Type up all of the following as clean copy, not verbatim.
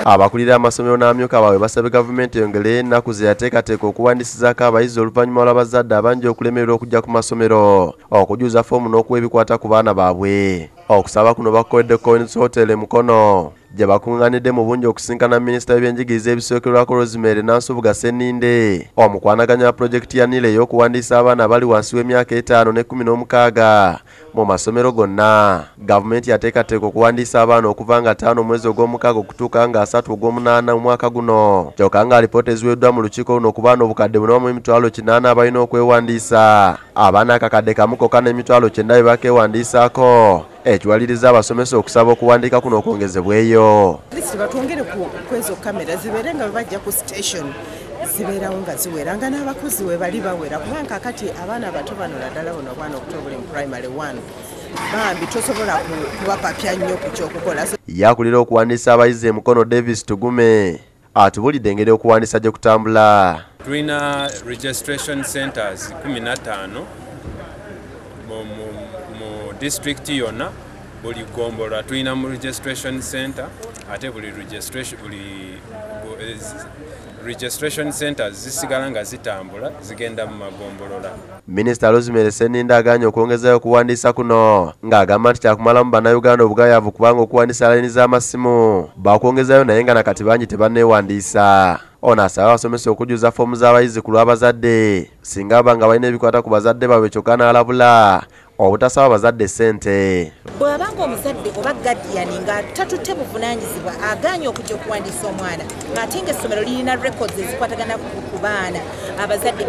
Abakulira amasomero n'amyuka baabwe basabye gavumenti eyongere ennaku ze yateekateeka okuwandiisizaako abayizi oluvannyuma lw'abazadde abangi okulemererwa okujja ku masomero okujuza foomu n'okuwa ebikwata ku baana baabwe. Okusaba kuno bakukoledde Collins Hotel Mukono gye bakungaanidde mu bungi okusinkana minisita w'ebyenjigiriza ebisookerwako Rosemary Nansubuga Senninde omukwanaganya pulojekiti ya NIL ey'okuwandiisa abaana abali wansi w'emyaka 5 ne 16 mu masomero gonna. Gavumenti yateekateeka okuwandiisa abaana okuva nga 5 omwezi ogw'omukaaga okutuuka nga 3 ogw'omunaana mu mwaka guno. Kyokka nga alipoota eziweddwa mu lukiiko luno ku baana obukadde 4,800 abalina okwewandiisa, abaana akakadde kamu kokka n'emitwalo 9 be bakeewandiisaako, ekiwaliriza abasomesa okusaba okuwandiika kuno okwongezebweyo. Batwongere ku ezo kamera zibeere nga bajja ku station zibeerawo nga ziweranga n'abakozi we bali bawera, kubanga kati abaana abato bano naddala bono obwana okutobula mu primary 1 bambi tosobola kubapapya nnyo ku kyokukola. Yakulira okuwandiisa abayizi e Mukono Davis Tugume atubulidde engeri okuwandiisa gye kutambula. Tulina registration centers 15 mu district yonna. Buli gombola tulina mu registration center ate buli registration centers zisigala nga zitambula zigenda mu magombolola. Minisita Rosemary Senninde aganye okwongezayo okuwandiisa kuno ng'agamba nti kyakumalamu bannayuganda obugayaavu kubanga okuwandiisa layini z'amasimu bakwongezayo naye nga nakati bangi tebanneewandiisa. Ono asaba abasomesa okujuza foomu z'abayizi ku lw'abazadde singa baba nga balina ebikwata ku bazadde baabwe kyokka n'alabula obutasaba abazadde ssente. Bw'abanga omuzadde oba gadiyani nga tatutte buvunaanyizibwa aganye okujja okuwandiisa omwana ng'ate ng'essomero lirina records ezikwatagana ku baana, abazadde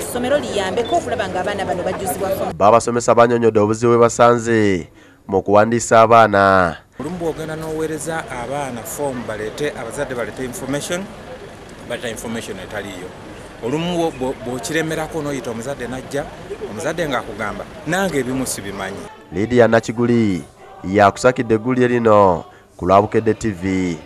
essomero liyambeko okulaba ng'abaana bano bajjuzibwa foomu. Babasomesa bannyonnyodde obuzibu bwe basanze mu kuwandiisa abaana. Olumu bw'ogenda n'oweereza abaana foomu baleete abazadde baleete information etaliyo. Olumu bw'okiremerako n'oyita omuzadde n'ajja omuzadde ng'akugamba nange ebimu sibimanyi. Lydia Nakiguli yakusakidde eggulye lino ku Lwabukedde TV.